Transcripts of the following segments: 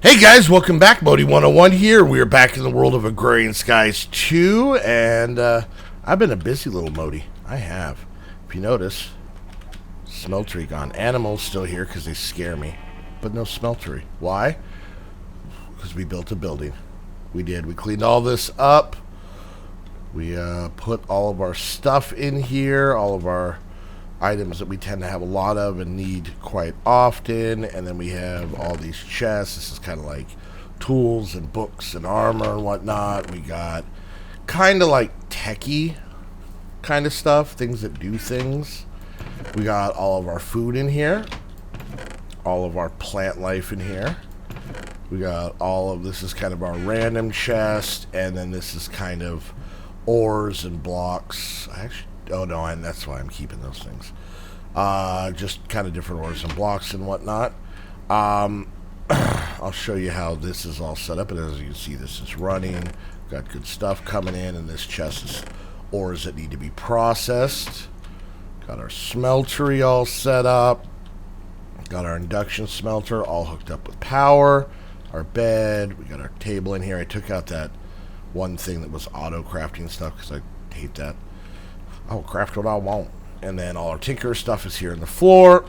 Hey guys, welcome back. Modi 101 here. We are back in the world of Agrarian Skies 2, and I've been a busy little Modi. I have. If you notice, smeltery gone. Animals still here because they scare me, but no smeltery. Why? Because we built a building. We did. We cleaned all this up. We put all of our stuff in here, all of our items that we tend to have a lot of and need quite often, and then we have all these chests. This is kind of like tools and books and armor and whatnot. We got kind of like techie kind of stuff, things that do things. We got all of our food in here, all of our plant life in here. We got all of this is kind of our random chest, and then this is kind of ores and blocks. Oh no, and that's why I'm keeping those things. Just kind of different ores and blocks and whatnot. I'll show you how this is all set up, and as you can see, this is running. Got good stuff coming in, and this chest is ores that need to be processed. Got our smeltery all set up. Got our induction smelter all hooked up with power. Our bed. We got our table in here. I took out that one thing that was auto crafting stuff because I hate that. I'll craft what I want. And then all our tinker stuff is here on the floor.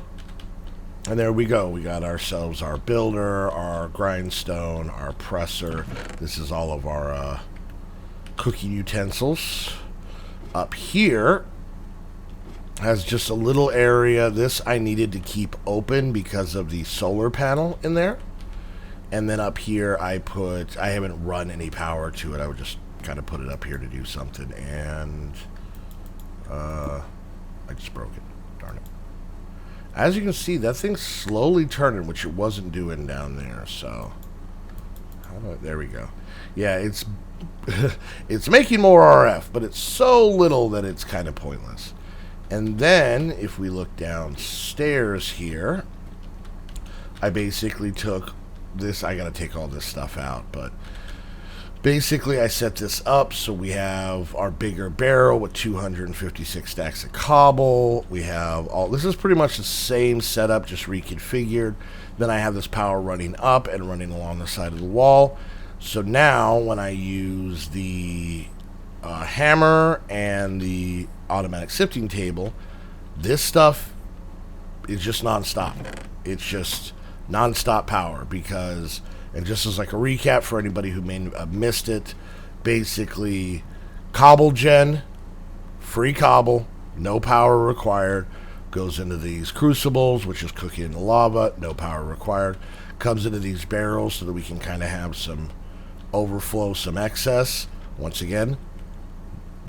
And there we go. We got ourselves our builder, our grindstone, our presser. This is all of our cooking utensils. Up here has just a little area. This I needed to keep open because of the solar panel in there. And then up here I haven't run any power to it. I would just kind of put it up here to do something. And I just broke it. Darn it. As you can see, that thing's slowly turning, which it wasn't doing down there. So, there we go. Yeah, it's it's making more RF, but it's so little that it's kind of pointless. And then, if we look downstairs here, I basically took this. I got to take all this stuff out, but basically, I set this up so we have our bigger barrel with 256 stacks of cobble. We have all, this is pretty much the same setup, just reconfigured. Then I have this power running up and running along the side of the wall. So now when I use the hammer and the automatic sifting table, this stuff is just nonstop. It's just nonstop power because... And just as like a recap for anybody who may have missed it, basically, cobble gen, free cobble, no power required, goes into these crucibles, which is cooking in the lava, no power required, comes into these barrels so that we can kind of have some overflow, some excess. Once again,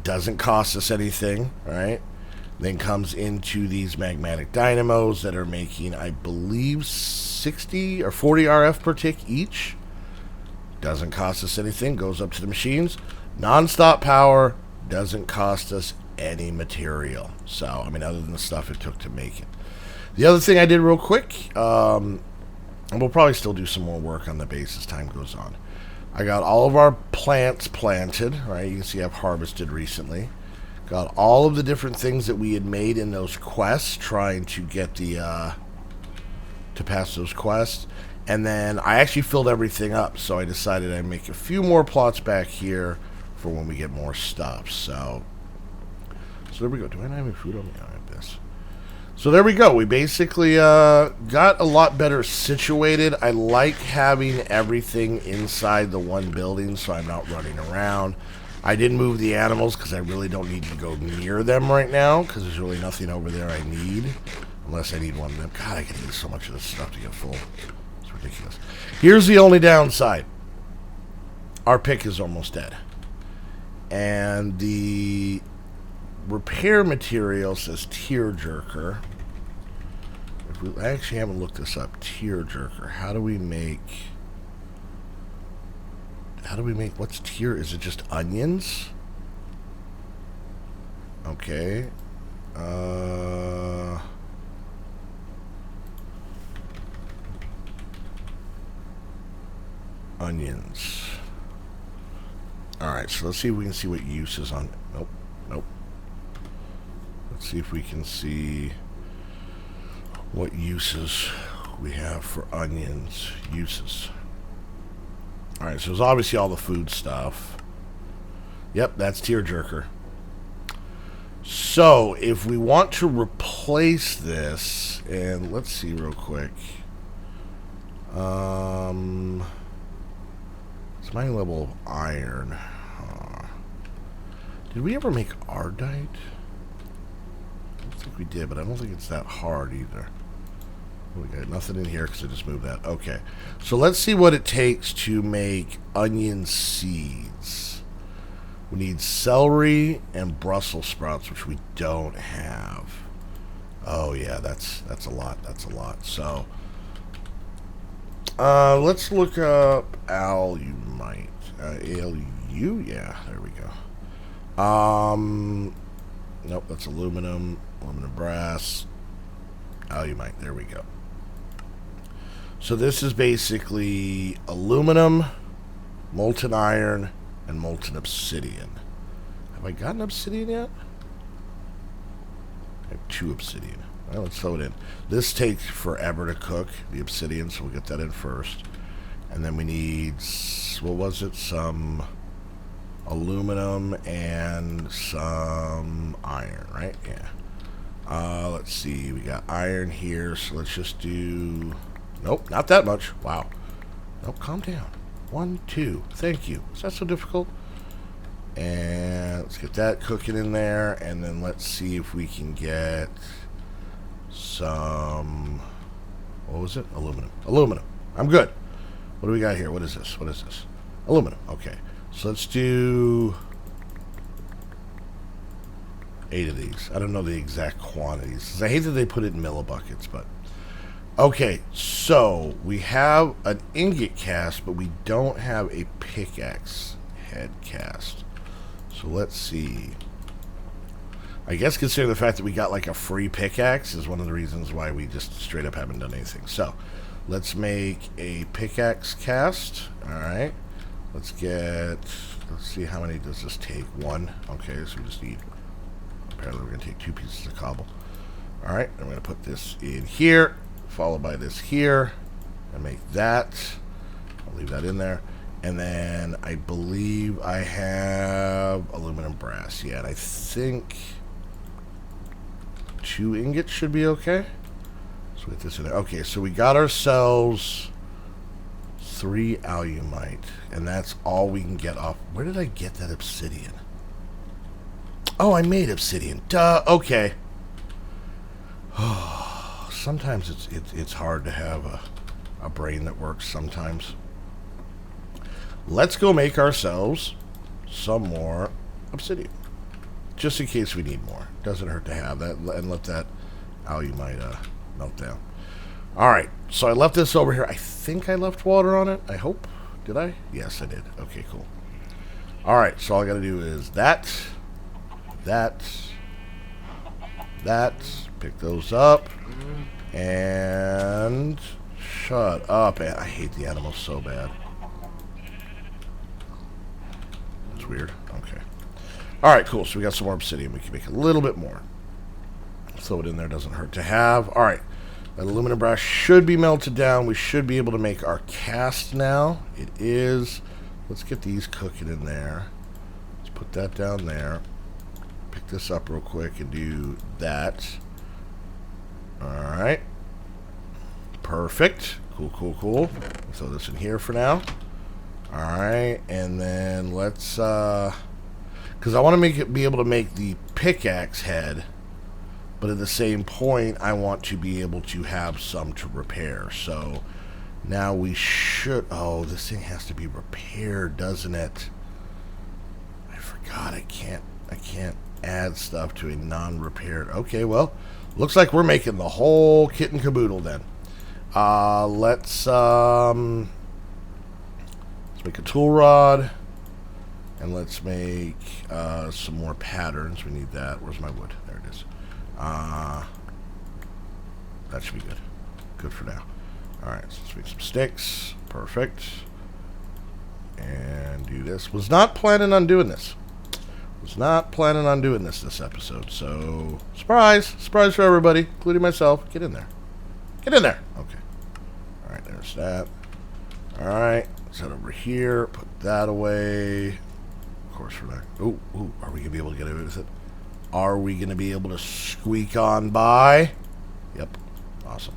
doesn't cost us anything, right? Then comes into these magmatic dynamos that are making, I believe, 60 or 40 RF per tick each. Doesn't cost us anything. Goes up to the machines. Non-stop power. Doesn't cost us any material. So, I mean, other than the stuff it took to make it. The other thing I did real quick, and we'll probably still do some more work on the base as time goes on. I got all of our plants planted, right? You can see I've harvested recently. Got all of the different things that we had made in those quests, trying to get the, to pass those quests. And then I actually filled everything up, so I decided I'd make a few more plots back here for when we get more stuff. So there we go. Do I not have any food on me? I have this. So there we go. We basically got a lot better situated. I like having everything inside the one building so I'm not running around. I didn't move the animals because I really don't need to go near them right now because there's really nothing over there I need. Unless I need one of them. God, I can use so much of this stuff to get full. It's ridiculous. Here's the only downside. Our pick is almost dead. And the repair material says tearjerker. I actually haven't looked this up. Tearjerker. How do we make... what's tear? Is it just onions? Okay. Onions. Alright, so let's see if we can see what use is on... Nope. Let's see if we can see what uses we have for onions. Uses. Alright, so there's obviously all the food stuff. Yep, that's tearjerker. So, if we want to replace this, and let's see real quick. It's mining level of iron. Did we ever make ardite? I don't think we did, but I don't think it's that hard either. We got nothing in here because I just moved that. Okay, so let's see what it takes to make onion seeds. We need celery and Brussels sprouts, which we don't have. Oh yeah, that's a lot. That's a lot. So let's look up alumite. ALU? Yeah, there we go. Nope, that's aluminum brass, alumite. There we go. So this is basically aluminum, molten iron, and molten obsidian. Have I gotten obsidian yet? I have 2 obsidian. Well, let's throw it in. This takes forever to cook, the obsidian, so we'll get that in first. And then we need, what was it? Some aluminum and some iron, right? Yeah. Let's see. We got iron here, so let's just do... Nope, not that much. Wow. Nope, calm down. 1, 2. Thank you. Is that so difficult? And let's get that cooking in there, and then let's see if we can get some... What was it? Aluminum. Aluminum. I'm good. What do we got here? What is this? What is this? Aluminum. Okay. So let's do 8 of these. I don't know the exact quantities. I hate that they put it in millibuckets, but... Okay, so we have an ingot cast, but we don't have a pickaxe head cast. So let's see. I guess considering the fact that we got like a free pickaxe is one of the reasons why we just straight up haven't done anything. So let's make a pickaxe cast. Alright. Let's see how many does this take. 1. Okay, so we just need, apparently we're going to take 2 pieces of cobble. Alright, I'm going to put this in here, followed by this here, and make that. I'll leave that in there. And then I believe I have aluminum brass. Yeah, and I think 2 ingots should be okay. So get this in there. Okay, so we got ourselves 3 alumite, and that's all we can get off. Where did I get that obsidian? Oh, I made obsidian. Duh. Okay. Sometimes it's hard to have a brain that works sometimes. Let's go make ourselves some more obsidian, just in case we need more. Doesn't hurt to have that, and let that alumite melt down. Alright, so I left this over here. I think I left water on it. I hope. Did I? Yes, I did. Okay, cool. Alright, so all I gotta do is that. Pick those up. And shut up. I hate the animals so bad. That's weird. Okay. Alright, cool. So we got some more obsidian. We can make a little bit more. Throw it in there. Doesn't hurt to have. Alright. That aluminum brass should be melted down. We should be able to make our cast now. It is. Let's get these cooking in there. Let's put that down there. Pick this up real quick and do that. Alright. Perfect. Cool. Throw this in here for now. Alright. And then let's, because I want to be able to make the pickaxe head, but at the same point, I want to be able to have some to repair. So now we should... Oh, this thing has to be repaired, doesn't it? I forgot. I can't add stuff to a non-repaired... Okay, well, looks like we're making the whole kit and caboodle then. Let's make a tool rod, and let's make some more patterns. We need that. Where's my wood? There it is. That should be good. Good for now. Alright, so let's make some sticks. Perfect. And do this. Was not planning on doing this. This episode. So, surprise! Surprise for everybody, including myself. Get in there. Okay. Alright, there's that. Alright, let's head over here. Put that away. Of course we're not. Ooh, are we going to be able to get away with it? Are we going to be able to squeak on by? Yep. Awesome.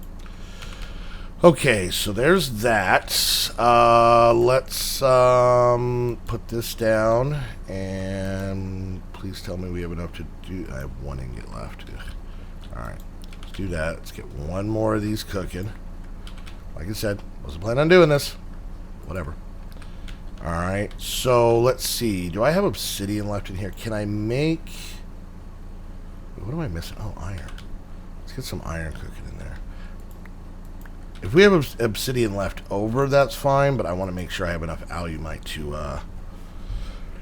Okay, so there's that. Let's put this down, and please tell me we have enough to do. I have one ingot left. Alright, let's do that. Let's get one more of these cooking. Like I said, wasn't planning on doing this. Whatever. Alright, so let's see. Do I have obsidian left in here? Can I make... What am I missing? Oh, iron. Let's get some iron cooking in there. If we have obsidian left over, that's fine, but I want to make sure I have enough alumite to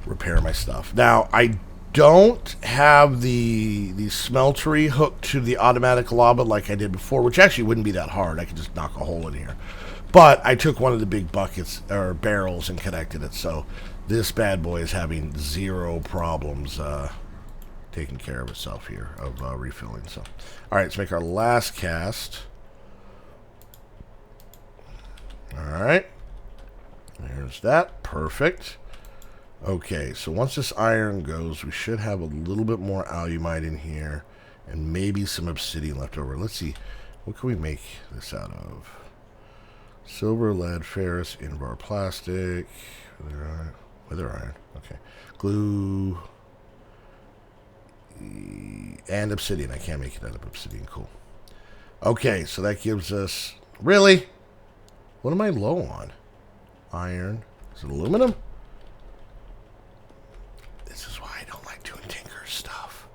repair my stuff. Now, I don't have the smeltery hooked to the automatic lava like I did before, which actually wouldn't be that hard. I could just knock a hole in here. But I took one of the big buckets, or barrels, and connected it, so this bad boy is having zero problems taking care of itself here, of refilling. So, alright, let's make our last cast. Alright, there's that. Perfect. Okay, so once this iron goes, we should have a little bit more alumite in here, and maybe some obsidian left over. Let's see, what can we make this out of? Silver, lead, ferrous, invar plastic, wither iron, okay. Glue, and obsidian. I can't make it out of obsidian, cool. Okay, so that gives us, really? What am I low on? Iron. Is it aluminum? This is why I don't like doing tinker stuff.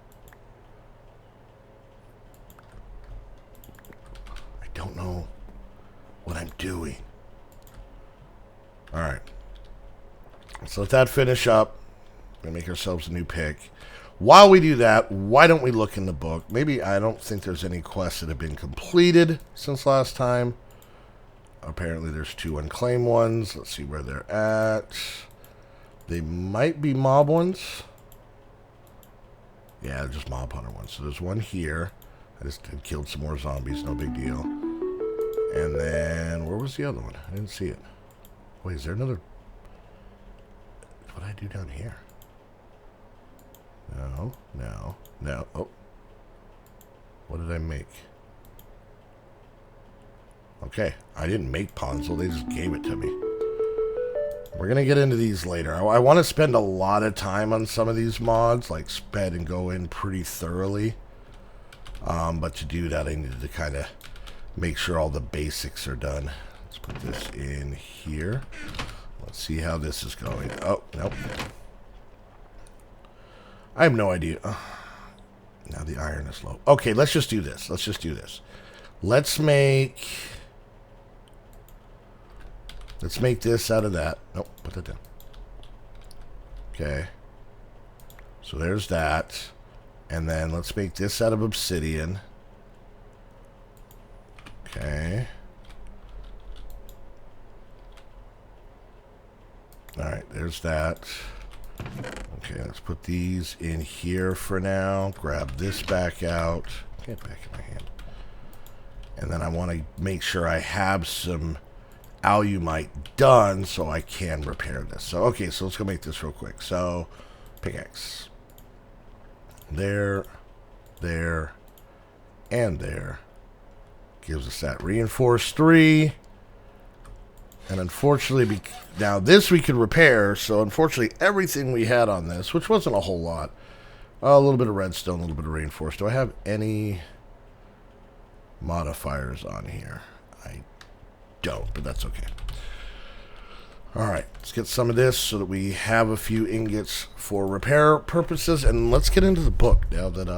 I don't know what I'm doing. Alright. Let's let that finish up. We're gonna make ourselves a new pick. While we do that, why don't we look in the book? Maybe, I don't think there's any quests that have been completed since last time. Apparently there's 2 unclaimed ones. Let's see where they're at. They might be mob ones. Yeah, they're just mob hunter ones. So there's one here. I just killed some more zombies, no big deal. And then, where was the other one? I didn't see it. Wait, is there another? What did I do down here? No. Oh. What did I make? Okay, I didn't make Ponzel, they just gave it to me. We're going to get into these later. I want to spend a lot of time on some of these mods, like sped and go in pretty thoroughly. But to do that, I needed to kind of make sure all the basics are done. Let's put this in here. Let's see how this is going. Oh, nope. I have no idea. Now the iron is low. Okay, let's just do this. Let's make this out of that. Nope, put that down. Okay. So there's that. And then let's make this out of obsidian. Okay. Alright, there's that. Okay, let's put these in here for now. Grab this back out. Get it back in my hand. And then I want to make sure I have some alumite done so I can repair this. So, okay, so let's go make this real quick. So, pickaxe. There, and there. Gives us that reinforced 3. And unfortunately, now this we could repair, so unfortunately everything we had on this, which wasn't a whole lot, a little bit of redstone, a little bit of reinforced. Do I have any modifiers on here? I don't, but that's okay. Alright, let's get some of this so that we have a few ingots for repair purposes, and let's get into the book now that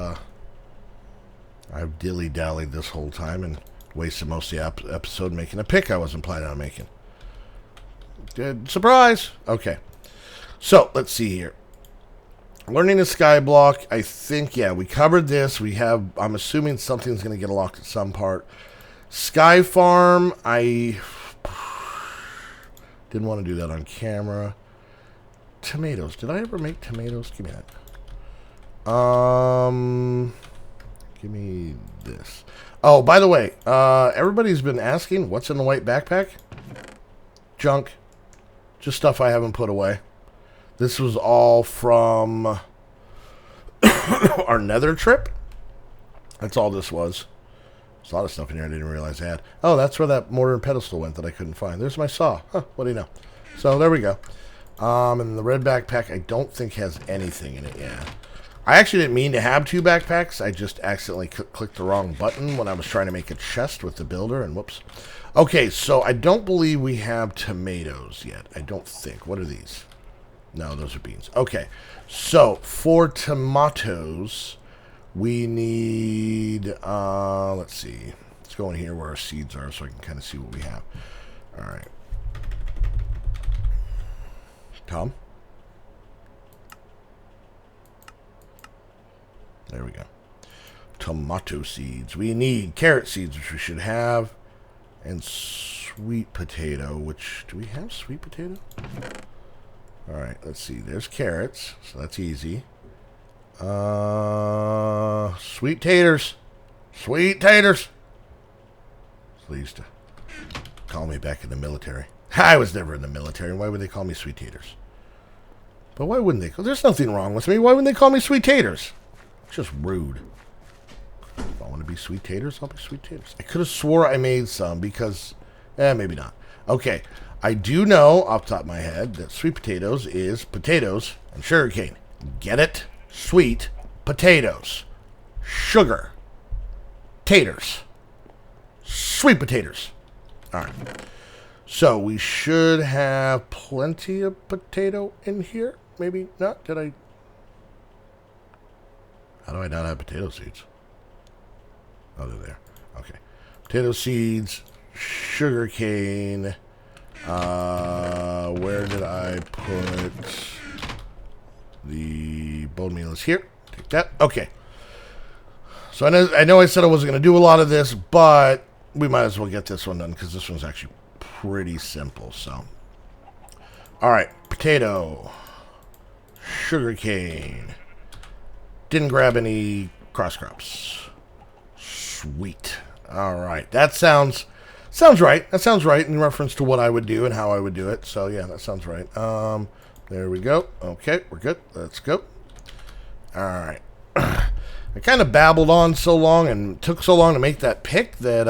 I've dilly-dallied this whole time and wasted most of the episode making a pick I wasn't planning on making. Surprise! Okay. So, let's see here. Learning the skyblock, I think, yeah, we covered this. We have, I'm assuming something's going to get locked at some part. Sky Farm, I didn't want to do that on camera. Tomatoes. Did I ever make tomatoes? Give me that. Give me this. Oh, by the way, everybody's been asking, what's in the white backpack? Junk. Just stuff I haven't put away. This was all from our nether trip. That's all this was. There's a lot of stuff in here I didn't realize I had. Oh, that's where that mortar and pedestal went that I couldn't find. There's my saw. Huh, what do you know? So there we go. And the red backpack I don't think has anything in it. Yeah. I actually didn't mean to have 2 backpacks. I just accidentally clicked the wrong button when I was trying to make a chest with the builder, and whoops. Okay, so I don't believe we have tomatoes yet. I don't think. What are these? No, those are beans. Okay, so for tomatoes, we need, let's see. Let's go in here where our seeds are so I can kind of see what we have. All right. Tom? There we go. Tomato seeds. We need carrot seeds, which we should have. And sweet potato, which... Do we have sweet potato? Alright, let's see. There's carrots, so that's easy. Sweet taters. Sweet taters. So they used to call me back in the military. I was never in the military. Why would they call me sweet taters? But why wouldn't they? There's nothing wrong with me. Why wouldn't they call me sweet taters? It's just rude. If I want to be sweet taters, I'll be sweet taters. I could have swore I made some because... maybe not. Okay. I do know, off the top of my head, that sweet potatoes is potatoes and sugarcane. Get it? Sweet potatoes. Sugar. Taters. Sweet potatoes. Alright. So, we should have plenty of potato in here. Maybe not. Did I... How do I not have potato seeds? Oh, they're there. Okay. Potato seeds, sugar cane. Where did I put the bone meal? Is here. Take that. Okay. So I know I said I wasn't going to do a lot of this, but we might as well get this one done because this one's actually pretty simple. So, all right. Potato, sugar cane. Didn't grab any cross crops. Sweet. All right. That sounds right. That sounds right in reference to what I would do and how I would do it. So, yeah, that sounds right. There we go. Okay, we're good. Let's go. All right. I kind of babbled on so long and took so long to make that pick that,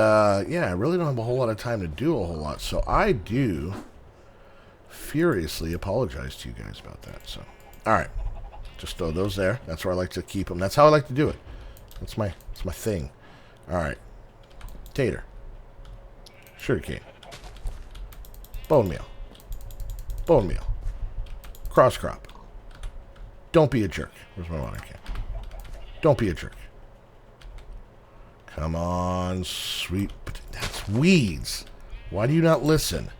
yeah, I really don't have a whole lot of time to do a whole lot. So I do furiously apologize to you guys about that. So, all right. Just throw those there. That's where I like to keep them. That's how I like to do it. That's my thing. All right. Tater. Sugarcane. Bone meal. Bone meal. Cross crop. Don't be a jerk. Where's my water can? Don't be a jerk. Come on, sweet. That's weeds. Why do you not listen?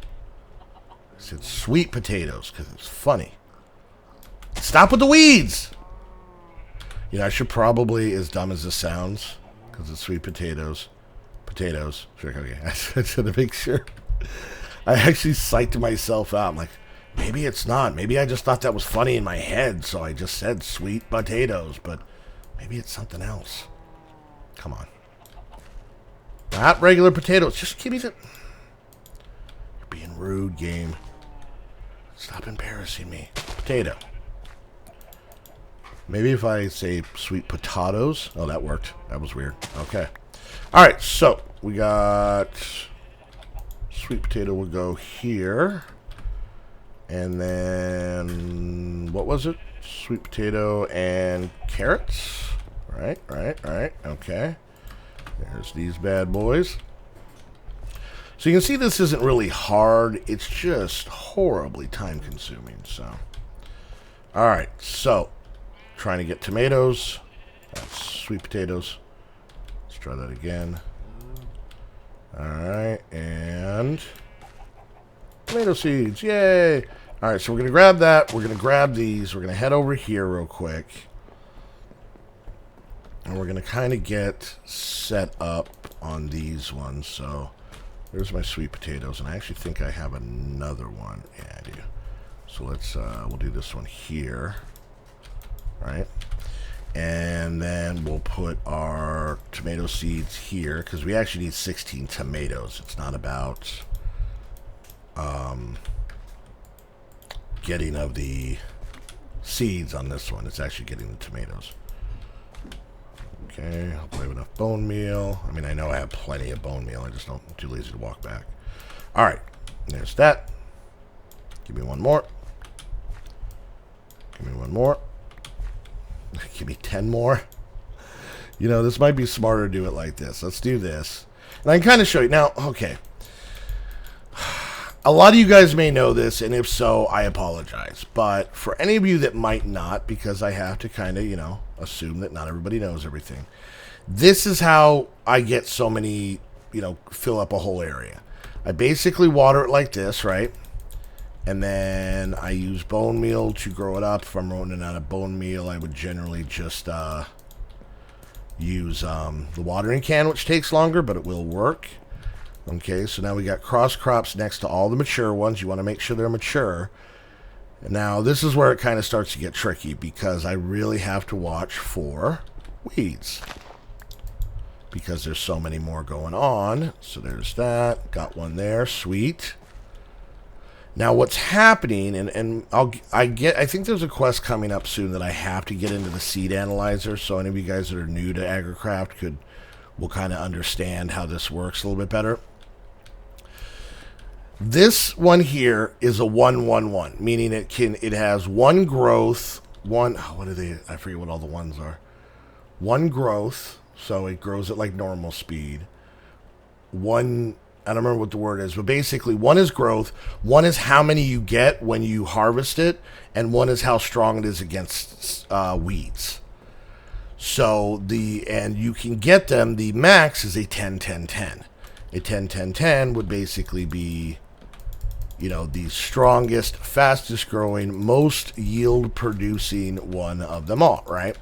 I said sweet potatoes because it's funny. Stop with the weeds! You know, I should probably, as dumb as this sounds, because it's sweet potatoes. Potatoes. Sure, okay. I said to make sure. I actually psyched myself out. I'm like, maybe it's not. Maybe I just thought that was funny in my head, so I just said sweet potatoes, but maybe it's something else. Come on. Not regular potatoes. Just give me the... You're being rude, game. Stop embarrassing me. Potato. Maybe if I say sweet potatoes. Oh, that worked. That was weird. Okay. All right, so we got sweet potato will go here. And then, what was it? Sweet potato and carrots. Right. Okay. There's these bad boys. So you can see this isn't really hard. It's just horribly time consuming. So, all right. So, trying to get tomatoes. That's sweet potatoes. Let's try that again. All right. And tomato seeds. Yay. All right. So we're going to grab that. We're going to grab these. We're going to head over here real quick. And we're going to kind of get set up on these ones. So there's my sweet potatoes. And I actually think I have another one. Yeah, I do. So let's, we'll do this one here. All right. And then we'll put our tomato seeds here because we actually need 16 tomatoes. It's not about getting of the seeds on this one. It's actually getting the tomatoes. Okay, hopefully I have enough bone meal. I mean, I know I have plenty of bone meal. I just don't, I'm too lazy to walk back. All right, there's that. Give me one more. Give me one more. Give me 10 more. You know, this might be smarter to do it like this. Let's do this. And I can kind of show you. Now, okay. A lot of you guys may know this, and if so, I apologize. But for any of you that might not, because I have to kind of, you know, assume that not everybody knows everything, this is how I get so many, you know, fill up a whole area. I basically water it like this, right? And then I use bone meal to grow it up. If I'm running out of bone meal, I would generally just use the watering can, which takes longer, but it will work. Okay, so now we got cross crops next to all the mature ones. You want to make sure they're mature. And now this is where it kind of starts to get tricky, because I really have to watch for weeds, because there's so many more going on. So there's that. Got one there. Sweet. Now what's happening, and I think there's a quest coming up soon that I have to get into the seed analyzer, so any of you guys that are new to AgriCraft will kind of understand how this works a little bit better. This one here is a 1-1-1, meaning it has one growth, what are they? I forget what all the ones are. One growth, so it grows at like normal speed. One, I don't remember what the word is, but basically one is growth, one is how many you get when you harvest it, and one is how strong it is against weeds. So and you can get them, the max is a 10-10-10. A 10-10-10 would basically be, you know, the strongest, fastest growing, most yield producing one of them all, right?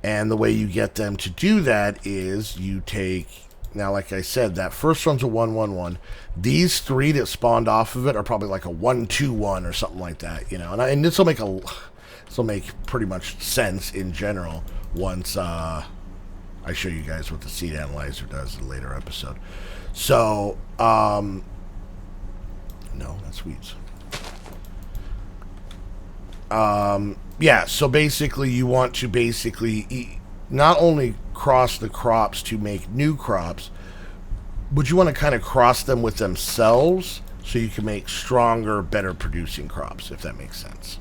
And the way you get them to do that is you take, now like I said, that first one's a 1-1-1. These three that spawned off of it are probably like a 1-2-1 or something like that, you know. And this will make pretty much sense in general once I show you guys what the seed analyzer does in a later episode. So, no, that's weeds. Yeah, so basically you want to not only cross the crops to make new crops, but you want to kind of cross them with themselves so you can make stronger, better producing crops, if that makes sense.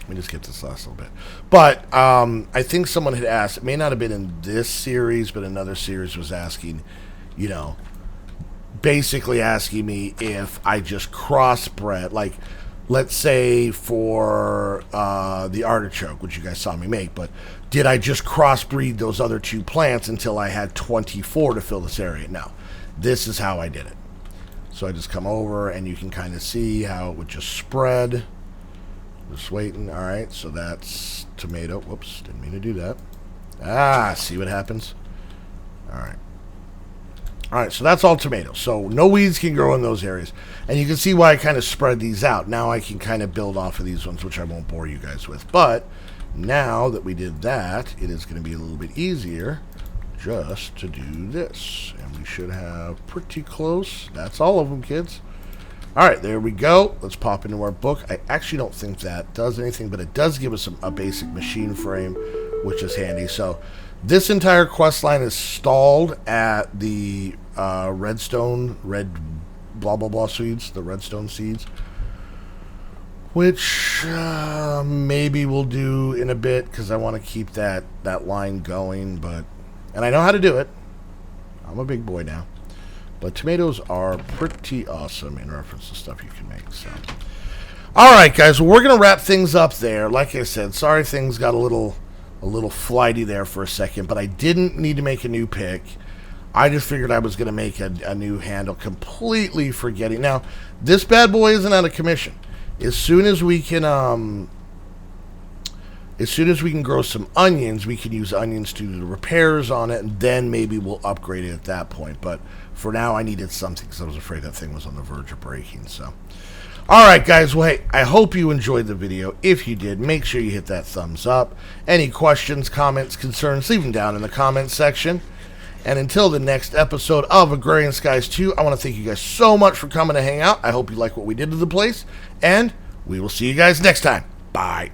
Let me just get this last little bit. But I think someone had asked, it may not have been in this series, but another series was asking, you know, basically asking me if I just crossbred, like, let's say for the artichoke, which you guys saw me make, but did I just crossbreed those other two plants until I had 24 to fill this area? No. This is how I did it. So I just come over, and you can kind of see how it would just spread. Just waiting. All right, so that's tomato. Whoops, didn't mean to do that. Ah, see what happens? All right. All right, so that's all tomatoes. So no weeds can grow in those areas. And you can see why I kind of spread these out. Now I can kind of build off of these ones, which I won't bore you guys with. But now that we did that, it is going to be a little bit easier just to do this. And we should have pretty close. That's all of them, kids. All right, there we go. Let's pop into our book. I actually don't think that does anything, but it does give us a basic machine frame, which is handy. So this entire quest line is stalled at the red blah blah blah seeds, the redstone seeds, which maybe we'll do in a bit because I want to keep that line going. And I know how to do it. I'm a big boy now. But tomatoes are pretty awesome in reference to stuff you can make. So, all right, guys, well, we're gonna wrap things up there. Like I said, sorry things got a little flighty there for a second, but I didn't need to make a new pick. I just figured I was gonna make a new handle, completely forgetting. Now, this bad boy isn't out of commission. As soon as we can grow some onions, we can use onions to do the repairs on it, and then maybe we'll upgrade it at that point. But for now, I needed something because I was afraid that thing was on the verge of breaking. So, all right, guys. Well, hey, I hope you enjoyed the video. If you did, make sure you hit that thumbs up. Any questions, comments, concerns, leave them down in the comments section. And until the next episode of Agrarian Skies 2, I want to thank you guys so much for coming to hang out. I hope you like what we did to the place, and we will see you guys next time. Bye.